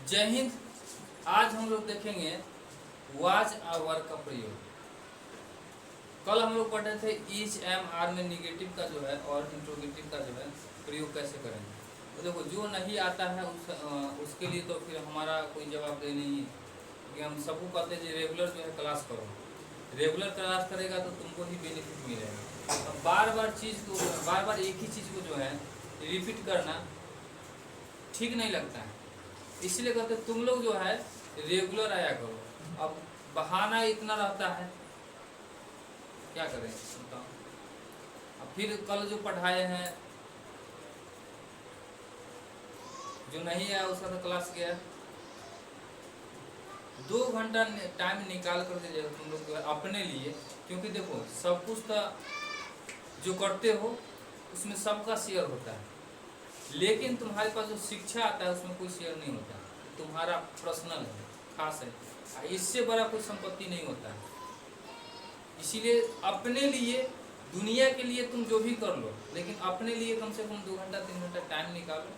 जय हिंद। आज हम लोग देखेंगे वाज और वर्ग का प्रयोग। कल हम लोग पढ़ रहे थे ईच एम आर में निगेटिव का जो है और इंट्रोगेटिव का जो है प्रयोग कैसे करेंगे। तो देखो जो नहीं आता है उसके लिए तो फिर हमारा कोई जवाबदेही नहीं है कि हम सबको कहते हैं कि रेगुलर जो है क्लास करो। रेगुलर क्लास करेगा तो तुमको ही बेनिफिट मिलेगा। अब बार बार एक ही चीज़ को जो है रिपीट करना ठीक नहीं लगता है, इसलिए कहते तुम लोग जो है रेगुलर आया करो। अब बहाना इतना रहता है, क्या करें बताओ। अब फिर कल जो पढ़ाए हैं जो नहीं आया उसका तो क्लास गया। 2 घंटा टाइम निकाल करके जो तुम लोग जो है अपने लिए, क्योंकि देखो सब कुछ तो जो करते हो उसमें सबका शेयर होता है, लेकिन तुम्हारे पास जो शिक्षा आता है उसमें कोई शेयर नहीं होता, तुम्हारा पर्सनल है, खास है। इससे बड़ा कोई संपत्ति नहीं होता है। इसीलिए अपने लिए, दुनिया के लिए तुम जो भी कर लो, लेकिन अपने लिए कम से कम 2 घंटा 3 घंटा टाइम निकालो।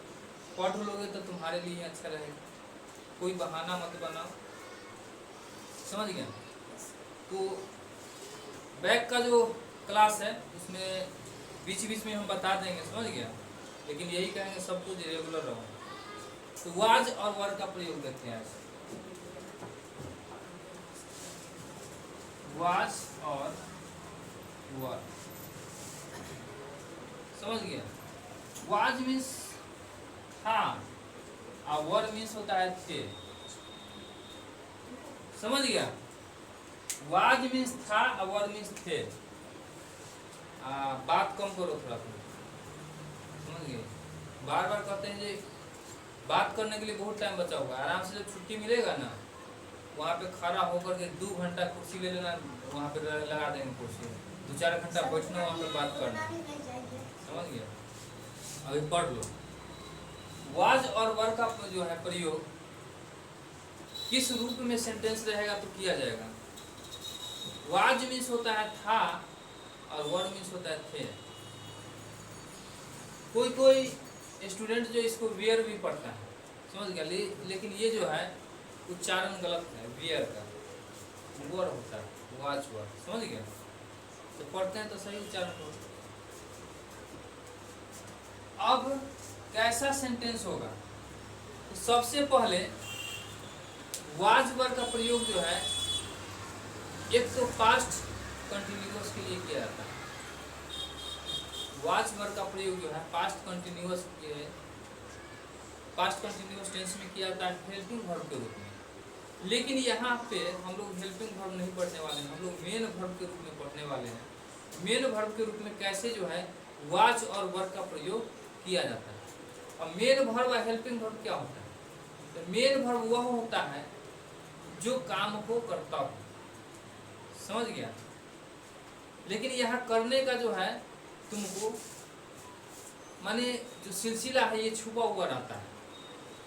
पढ़ लोगे तो तुम्हारे लिए अच्छा रहेगा। कोई बहाना मत बनाओ, समझ गया। तो बैक का जो क्लास है उसमें बीच बीच में हम बता देंगे, समझ गया। लेकिन यही कहेंगे सब कुछ रेगुलर रहो। तो वाज और वर्ग का प्रयोग देखते हैं। वाज और वर्ग, समझ गया। वाज मीन्स था और वर्ग मीन्स होता है थे, समझ गया। वाज मीन्स था और वर्ग मीन्स थे। बात कम करो थोड़ा सा, समझ गए। बार बार कहते हैं जी बात करने के लिए बहुत टाइम बचा हुआ है। आराम से जब छुट्टी मिलेगा ना, वहाँ पे खड़ा होकर के 2 घंटा कुर्सी ले लेना, वहाँ पे लगा देंगे कुर्सी, 2-4 घंटा बैठना, वहाँ पे बात करना, समझ गया। अभी पढ़ लो। वाज और वर्ग का जो है प्रयोग किस रूप में सेंटेंस रहेगा तो किया जाएगा। वाज मीन्स होता है था और वर्ग मीन्स होता है थे। कोई स्टूडेंट जो इसको वियर भी पढ़ता है, समझ गया। लेकिन ये जो है उच्चारण गलत है, वियर का वर होता है, वाच वर, समझ गया। तो पढ़ते हैं तो सही उच्चारण हो। अब कैसा सेंटेंस होगा, तो सबसे पहले वाज वर्ग का प्रयोग जो है एक तो पास्ट कंटिन्यूअस के लिए किया जाता है। वाज वर्ग का प्रयोग जो है पास्ट कंटिन्यूअस टेंस में किया जाता है, हेल्पिंग वर्ब के रूप में। लेकिन यहाँ पे हम लोग हेल्पिंग वर्ब नहीं पढ़ने वाले हैं, हम लोग मेन वर्ब के रूप में पढ़ने वाले हैं। मेन वर्ब के रूप में कैसे जो है वाज और वर्ग का प्रयोग किया जाता है। और मेन वर्ब और हेल्पिंग वर्ब क्या होता है, तो मेन वर्ब वह होता है जो काम को करता हो, समझ गया। लेकिन यहाँ करने का जो है तुमको माने जो सिलसिला है ये छुपा हुआ रहता है।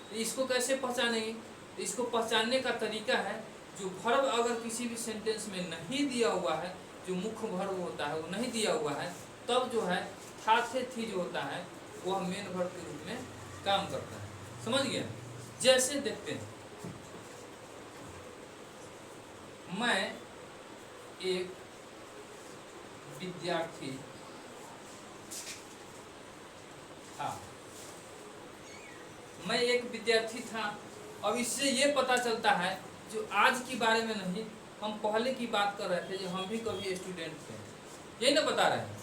तो इसको कैसे पहचानेंगे, तो इसको पहचानने का तरीका है जो वर्ब अगर किसी भी सेंटेंस में नहीं दिया हुआ है, जो मुख्य वर्ब होता है वो नहीं दिया हुआ है, तब जो है था थे थी जो होता है वह मेन वर्ब के रूप में काम करता है, समझ गया। जैसे देखते हैं, मैं एक विद्यार्थी था। मैं एक विद्यार्थी था। अब इससे ये पता चलता है जो आज के बारे में नहीं, हम पहले की बात कर रहे थे, जो हम भी कभी स्टूडेंट थे, यही ना बता रहे हैं।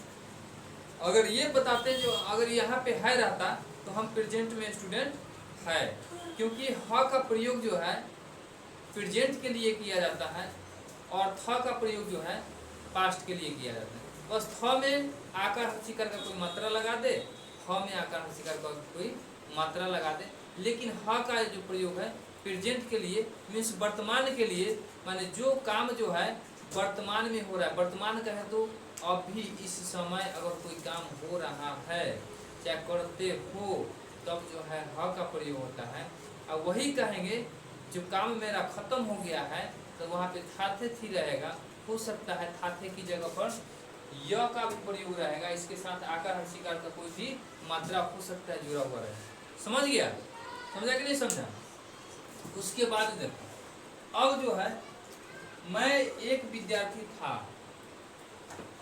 अगर ये बताते जो अगर यहाँ पे है रहता तो हम प्रेजेंट में स्टूडेंट है, क्योंकि ह का प्रयोग जो है प्रेजेंट के लिए किया जाता है और थ का प्रयोग जो है पास्ट के लिए किया जाता है। बस थ में आकार हस्तिकार का कोई मात्रा लगा दे, ह में आकार हस्तिकार का कोई मात्रा लगा दे। लेकिन ह का जो प्रयोग है प्रेजेंट के लिए, मीन्स वर्तमान के लिए, माने जो काम जो है वर्तमान में हो रहा है। वर्तमान कहे तो अभी इस समय अगर कोई काम हो रहा है, चाहे करते हो, तब जो है ह का प्रयोग होता है। और वही कहेंगे जो काम मेरा खत्म हो गया है, तो वहाँ पे थाथे थी रहेगा। हो सकता है थाथे की जगह पर य का भी प्रयोग रहेगा, इसके साथ आकार हस्तिकार का कोई भी मात्रा हो सकता है जुड़ा हुआ रहे, समझ गया। समझा कि नहीं समझा। उसके बाद देखो अब जो है मैं एक विद्यार्थी था,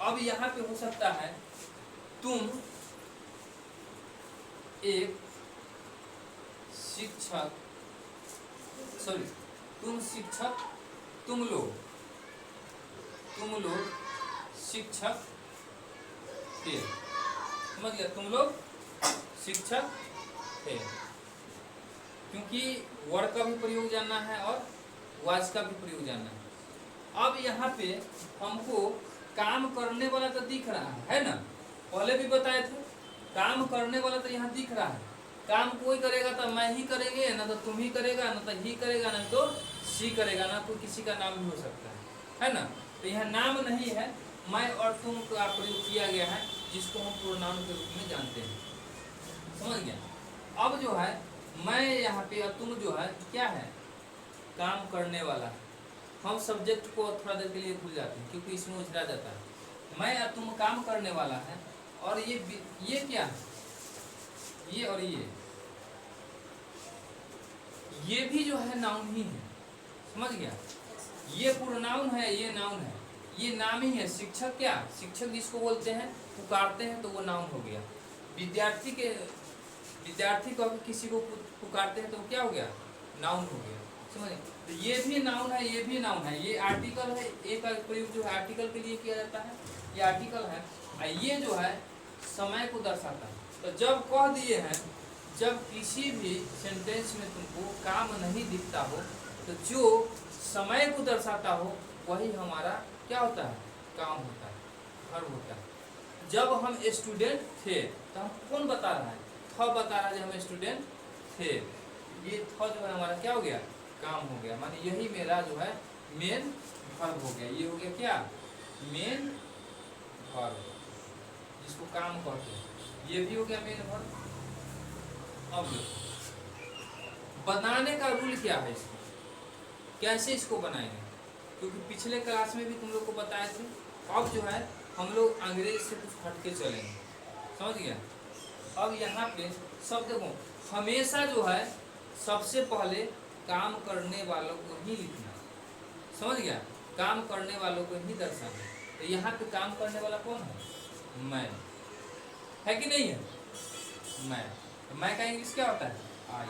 अब यहाँ पे हो सकता है तुम एक शिक्षक, सॉरी तुम शिक्षक, तुम लोग शिक्षक थे, समझ गया, तुम लोग शिक्षक थे, क्योंकि वर्ड का भी प्रयोग जानना है और वाज का भी प्रयोग जानना है। अब यहाँ पे हमको काम करने वाला तो दिख रहा है ना, पहले भी बताए थे काम करने वाला तो यहाँ दिख रहा है, काम कोई करेगा तो मैं ही करेंगे, ना तो तुम ही करेगा, ना तो ही करेगा, ना तो सी करेगा, ना कोई किसी का नाम भी हो सकता है ना। तो यहाँ नाम नहीं है, मैं और तुम का प्रयोग किया गया है, जिसको हम प्रोनाउन के रूप में जानते हैं, समझ गया। अब जो है मैं यहाँ पे और तुम जो है क्या है, काम करने वाला। हम सब्जेक्ट को थोड़ा देर के लिए भूल जाते हैं क्योंकि इसमें उलझा जाता है। मैं और तुम काम करने वाला है, और ये क्या है, ये और ये भी जो है नाउन ही है, समझ गया। ये प्रोनाउन है, ये नाउन है, ये नाम ही है। शिक्षक क्या, शिक्षक जिसको बोलते हैं पुकारते हैं तो वो नाउन हो गया। विद्यार्थी को किसी को पुकारते हैं तो वो क्या हो गया, नाउन हो गया, समझ गए। तो ये भी नाउन है, ये भी नाउन है, ये आर्टिकल है, एक प्रयोग जो है आर्टिकल के लिए किया जाता है, ये आर्टिकल है, और ये जो है समय को दर्शाता है। तो जब कह दिए हैं, जब किसी भी सेंटेंस में तुमको काम नहीं दिखता हो तो जो समय को दर्शाता हो वही हमारा क्या होता है, काम होता है, वर्ब होता है। जब हम स्टूडेंट थे तो हम कौन बता रहा है, थ बता रहा है, हम स्टूडेंट थे, ये थ जो है हमारा क्या हो गया, काम हो गया, माने यही मेरा जो है मेन वर्ब हो गया। ये हो गया क्या, मेन वर्ब, जिसको काम कहते हैं, ये भी हो गया मेन वर्ब। अब बनाने का रूल क्या है, इसको कैसे इसको बनाएंगे, क्योंकि पिछले क्लास में भी तुम लोग को बताए थे। अब जो है हम लोग अंग्रेज से कुछ हटके चलेंगे, समझ गया। अब यहाँ पे सब देखो, हमेशा जो है सबसे पहले काम करने वालों को ही लिखना, समझ गया, काम करने वालों को ही दर्शाना। तो यहाँ पे काम करने वाला कौन है, मैं है कि नहीं है, मैं का इंग्लिश क्या होता है, आई।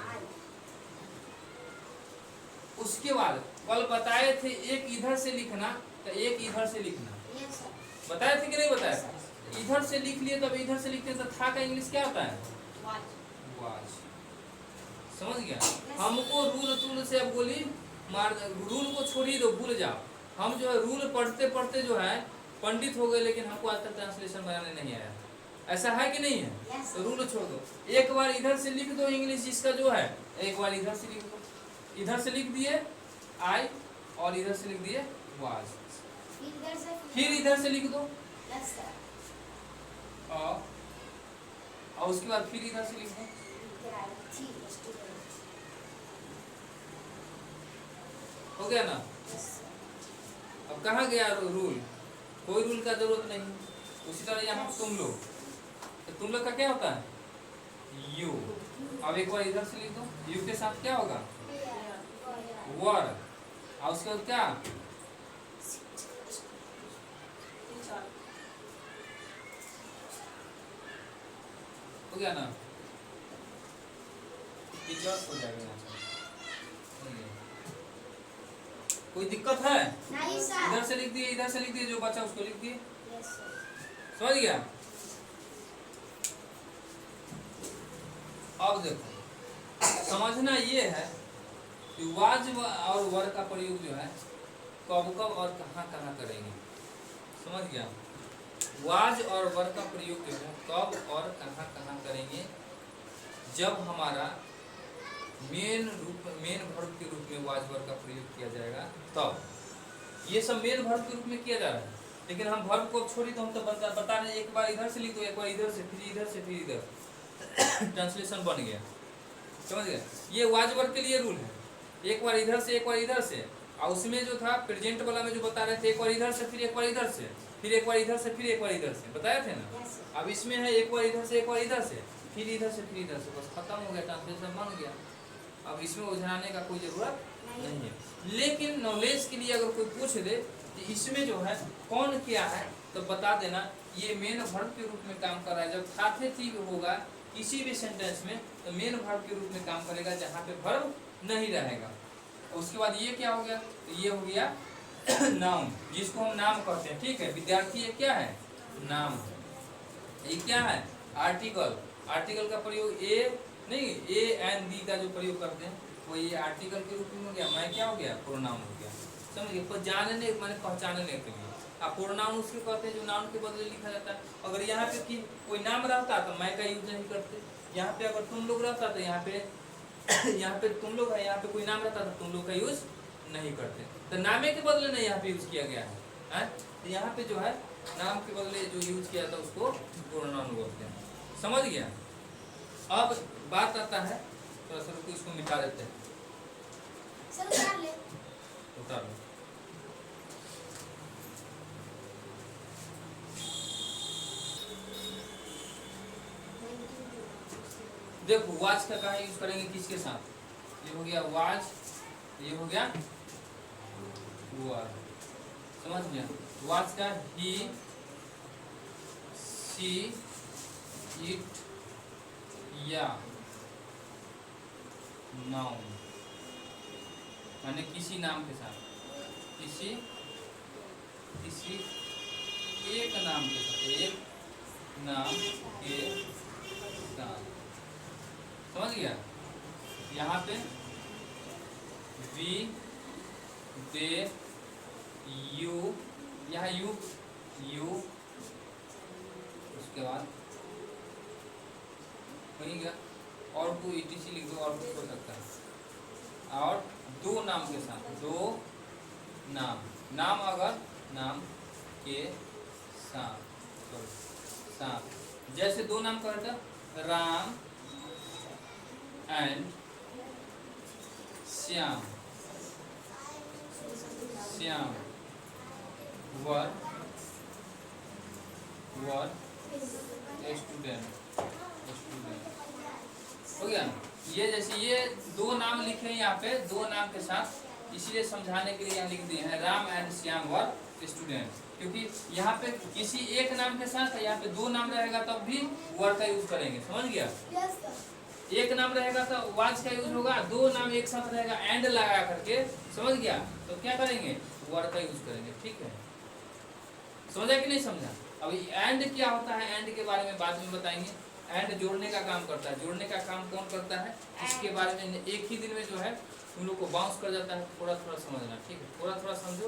उसके बाद कल बताए थे एक इधर से लिखना तो एक इधर से लिखना, बताए थे कि नहीं बताया, इधर से लिख लिए तब इधर से लिखते तो था का इंग्लिश क्या होता है, वाज, समझ गया। हमको रूल से अब गोली मार, रूल को छोड़िए दो, भूल जाओ। हम जो है रूल पढ़ते पढ़ते जो है पंडित हो गए, लेकिन हमको आज तक ट्रांसलेशन बनाने नहीं आया, ऐसा है कि नहीं है। तो रूल छोड़ दो, एक बार इधर से लिख दो इंग्लिश जिसका जो है, एक बार इधर से लिख दो, इधर से लिख दिए आई और इधर से लिख दिए वाज, फिर इधर से लिख दो और उसके बाद फिर इधर से लिख दो, हो गया ना। अब कहाँ गया रूल, कोई रूल का जरूरत नहीं। उसी तरह यहाँ तुम लोग का क्या होता है, यू। अब एक बार इधर से लिख दो, यू के साथ क्या होगा, वर्ड, और उसके बाद क्या, हो गया ना, टीचर्स हो जाएगा। कोई दिक्कत है, इधर से लिख दिए, इधर से लिख दिए, जो बचा उसको लिख दिए, समझ गया। अब देखो समझना ये है कि वाज और वर्ड का प्रयोग जो है कब कब और कहाँ कहाँ करेंगे, समझ गया। वाज और वर्ड का प्रयोग जो है कब और कहाँ कहाँ करेंगे, जब हमारा मेन वर्ब के रूप में वाज वर्ब का प्रयोग किया जाएगा तब। ये सब मेन वर्ब के रूप में किया जा रहा है, लेकिन हम वर्ब को छोड़ी तो हम तो बता रहे, एक बार इधर से लिख दो, एक बार इधर से, फिर इधर से, फिर इधर, ट्रांसलेशन बन गया, समझ गए। ये वाज वर्ब के लिए रूल है, एक बार इधर से, एक बार इधर से, और उसमें जो था प्रेजेंट वाला में जो बता रहे थे, एक बार इधर से, फिर एक बार इधर से, फिर एक बार इधर से, फिर एक बार इधर से, बताए थे ना। अब इसमें है एक बार इधर से, एक बार इधर से, फिर इधर से, फिर इधर से, बस खत्म हो गया, ट्रांसलेशन बन गया। अब इसमें उलझाने का कोई जरूरत नहीं है। लेकिन नॉलेज के लिए अगर कोई पूछ दे कि इसमें जो है कौन क्या है तो बता देना ये मेन वर्ब के रूप में काम कर रहा है। जब था थे थी होगा किसी भी सेंटेंस में तो मेन वर्ब के रूप में काम करेगा जहाँ पे वर्ब नहीं रहेगा। उसके बाद ये क्या हो गया, तो ये हो गया नाउन, जिसको हम नाम कहते हैं। ठीक है विद्यार्थी, ये क्या है, नाम है। ये क्या है, आर्टिकल। आर्टिकल का प्रयोग ए नहीं, ए एंड दी का जो प्रयोग करते हैं वो ये आर्टिकल के रूप में हो गया। मैं क्या हो गया, प्रोनाउन हो गया। समझिए, जानने माने पहचानने के लिए। अब प्रोनाउन उसके कहते हैं जो नाउन के बदले लिखा जाता है। अगर यहाँ पे कि कोई नाम रहता तो मैं का यूज नहीं करते। यहाँ पे अगर तुम लोग रहता तो यहाँ पे तुम लोग है, यहाँ पे कोई नाम रहता तो तुम लोग का यूज नहीं करते। तो नामे के बदले नहीं यहाँ पे यूज किया गया है। तो यहाँ पे जो है नाम के बदले जो यूज किया था उसको प्रोनाउन बोलते हैं। समझ गया। अब बात आता है, थोड़ा सा रुको इसको मिटा देते हैं। उतार लो। देखो वाच का कहाँ यूज करेंगे, किसके साथ, ये हो गया वाच, ये हो गया वर। समझ गया। वाच का ही, सी, इट, या, नाउन, माने किसी नाम के साथ, किसी एक नाम के साथ, एक नाम के साथ। समझ गया। यहाँ पे वी, दे, यू, यहाँ यू, उसके बाद वही गया, और को ETC लिख दो, और कुछ हो सकता है। और दो नाम के साथ, दो नाम अगर नाम के साथ, जैसे दो नाम का था Ram and Shyam, were student हो गया। ये जैसे ये दो नाम लिखे यहाँ पे, दो नाम के साथ, इसीलिए समझाने के लिए यहाँ लिख दिए हैं Ram and Shyam were student. क्योंकि यहाँ पे किसी एक नाम के साथ, यहाँ पे दो नाम रहेगा तब भी वर का यूज करेंगे। समझ गया। एक नाम रहेगा तो वाज का यूज होगा, दो नाम एक साथ रहेगा एंड लगा करके। समझ गया। तो क्या करेंगे, वर का यूज करेंगे। ठीक है, समझा कि नहीं समझा। अभी एंड क्या होता है, एंड के बारे में बाद में बताएंगे। एंड जोड़ने का काम करता है। जोड़ने का काम कौन करता है, इसके बारे में एक ही दिन में जो है तुम लोग को बाउंस कर जाता है। थोड़ा थोड़ा समझना। ठीक है, थोड़ा थोड़ा समझो।